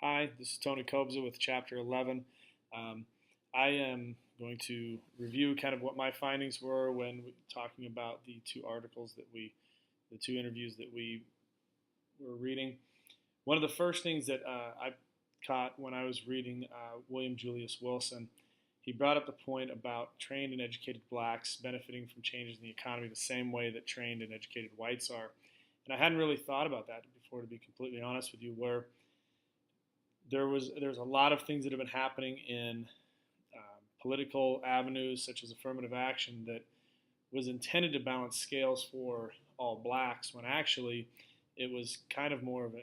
Hi, this is Tony Kobza with Chapter 11. Um, I am going to review kind of what my findings were when talking about the the two interviews that we were reading. One of the first things that I caught when I was reading William Julius Wilson, he brought up the point about trained and educated blacks benefiting from changes in the economy the same way that trained and educated whites are. And I hadn't really thought about that before, to be completely honest with you, where there's a lot of things that have been happening in political avenues such as affirmative action that was intended to balance scales for all blacks when actually it was kind of more of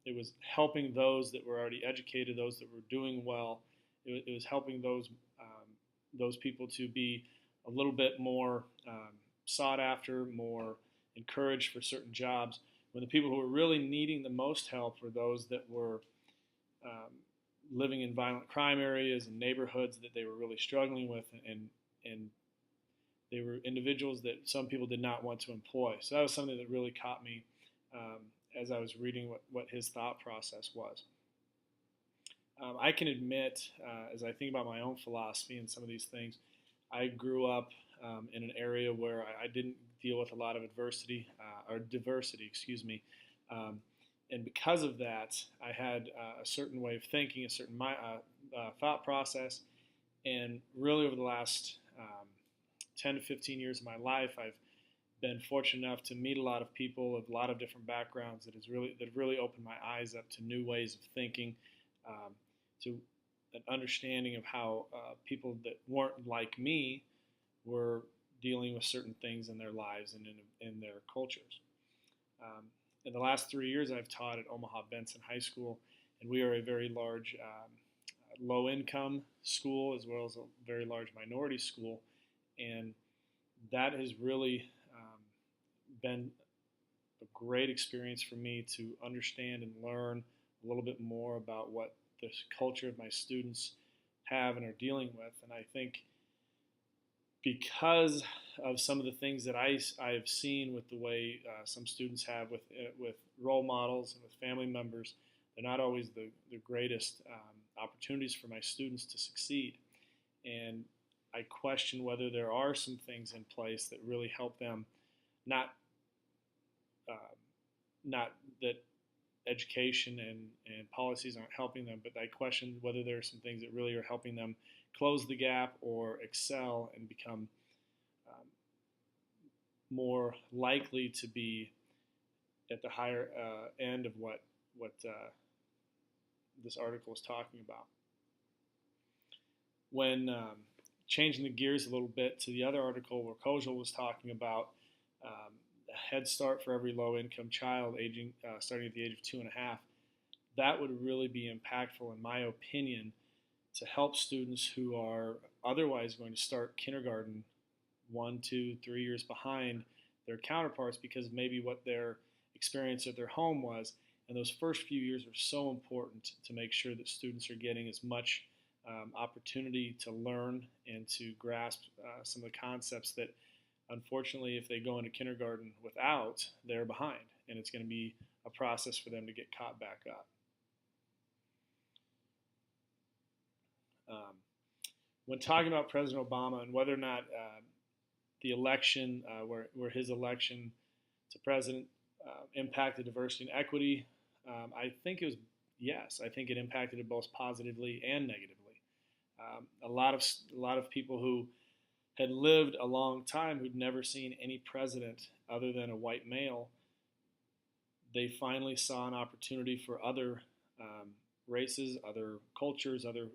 it was helping those that were already educated, those that were doing well. It was helping those people to be a little bit more sought after, more encouraged for certain jobs. When the people who were really needing the most help were those that were um, living in violent crime areas and neighborhoods that they were really struggling with, and they were individuals that some people did not want to employ. So that was something that really caught me as I was reading what his thought process was. I can admit, as I think about my own philosophy and some of these things, I grew up in an area where I didn't deal with a lot of adversity or diversity, excuse me. Um, and because of that, I had a certain way of thinking, a certain thought process. And really, over the last 10 to 15 years of my life, I've been fortunate enough to meet a lot of people of a lot of different backgrounds that have really opened my eyes up to new ways of thinking, to an understanding of how people that weren't like me were dealing with certain things in their lives and in their cultures. Um, in the last 3 years, I've taught at Omaha Benson High School, and we are a very large low-income school as well as a very large minority school, and that has really been a great experience for me to understand and learn a little bit more about what the culture of my students have and are dealing with. And I think because of some of the things that I've seen with the way some students have with role models and with family members, they're not always the greatest opportunities for my students to succeed. And I question whether there are some things in place that really help them, not uh, not that education and policies aren't helping them, but I question whether there are some things that really are helping them close the gap or excel and become um, more likely to be at the higher end of what this article is talking about. When changing the gears a little bit to the other article where Kojal was talking about a head start for every low-income child starting at the age of 2.5, that would really be impactful, in my opinion, to help students who are otherwise going to start kindergarten 1, 2, 3 years behind their counterparts because maybe what their experience at their home was. And those first few years are so important to make sure that students are getting as much opportunity to learn and to grasp some of the concepts that, unfortunately, if they go into kindergarten without, they're behind. And it's going to be a process for them to get caught back up. Um, when talking about President Obama and whether or not the election, where his election to president impacted diversity and equity, I think it was yes. I think it impacted it both positively and negatively. A lot of people who had lived a long time who'd never seen any president other than a white male, they finally saw an opportunity for other races, other cultures, other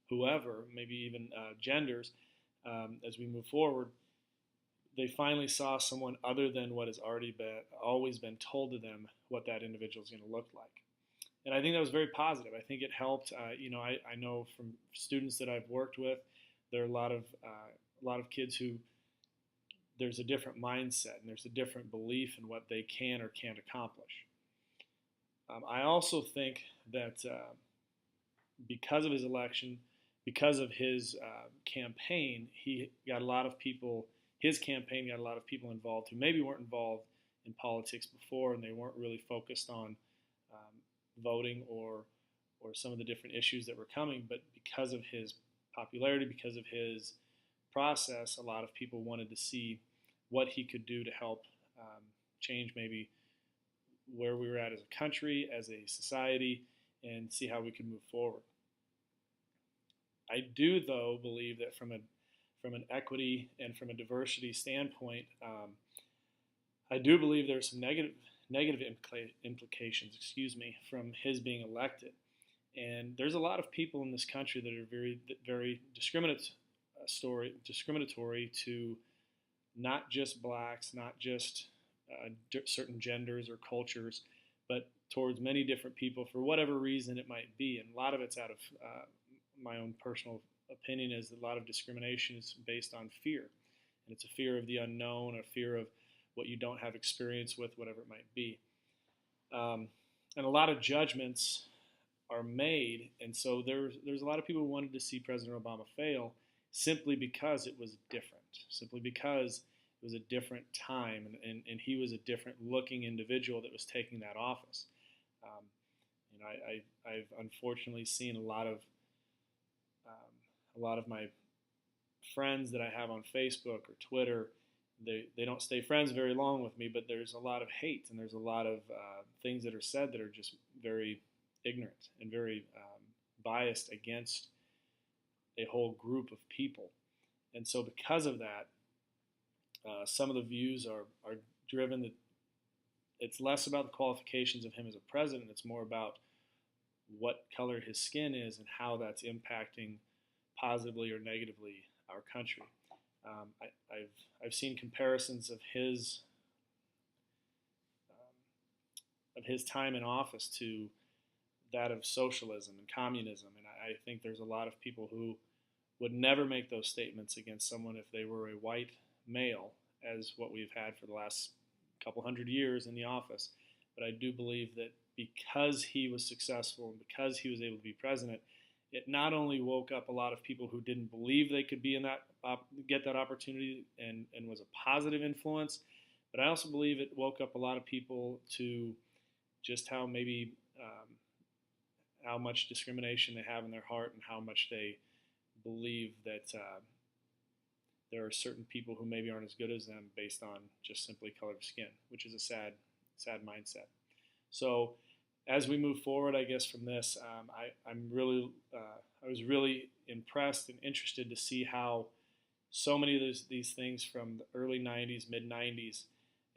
whoever, maybe even genders, as we move forward. They finally saw someone other than what has always been told to them what that individual is going to look like. And I think that was very positive. I think it helped. I know from students that I've worked with, there are a lot of kids who there's a different mindset and there's a different belief in what they can or can't accomplish. I also think that because of his election, because of his campaign, he got a lot of people. His campaign got a lot of people involved who maybe weren't involved in politics before, and they weren't really focused on voting or some of the different issues that were coming, but because of his popularity, because of his process, a lot of people wanted to see what he could do to help change maybe where we were at as a country, as a society, and see how we could move forward. I do, though, believe that from an equity and from a diversity standpoint, I do believe there are some negative implications, from his being elected. And there's a lot of people in this country that are very discriminatory to not just blacks, not just certain genders or cultures, but towards many different people for whatever reason it might be. And a lot of it's out of my own personal opinion is that a lot of discrimination is based on fear. And it's a fear of the unknown, a fear of what you don't have experience with, whatever it might be. And a lot of judgments are made, and so there's a lot of people who wanted to see President Obama fail simply because it was different, simply because it was a different time, and he was a different looking individual that was taking that office. I've unfortunately seen a lot of my friends that I have on Facebook or Twitter. They don't stay friends very long with me, but there's a lot of hate, and there's a lot of things that are said that are just very ignorant and very biased against a whole group of people. And so because of that, some of the views are driven that it's less about the qualifications of him as a president. It's more about what color his skin is and how that's impacting positively or negatively our country. I've seen comparisons of his time in office to that of socialism and communism, and I think there's a lot of people who would never make those statements against someone if they were a white male, as what we've had for the last couple hundred years in the office. But I do believe that because he was successful and because he was able to be president, it not only woke up a lot of people who didn't believe they could be in that get that opportunity and was a positive influence, but I also believe it woke up a lot of people to just how maybe how much discrimination they have in their heart and how much they believe that there are certain people who maybe aren't as good as them based on just simply color of skin, which is a sad mindset. So as we move forward, I guess from this, I was really impressed and interested to see how so many of these things from the early 90s, mid 90s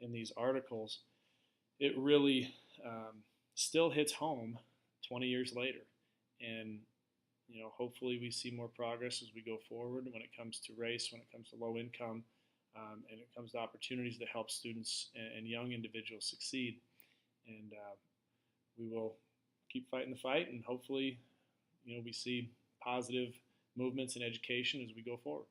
in these articles, it really still hits home 20 years later. And hopefully we see more progress as we go forward when it comes to race, when it comes to low income, and it comes to opportunities to help students and young individuals succeed. And we will keep fighting the fight, and hopefully, we see positive movements in education as we go forward.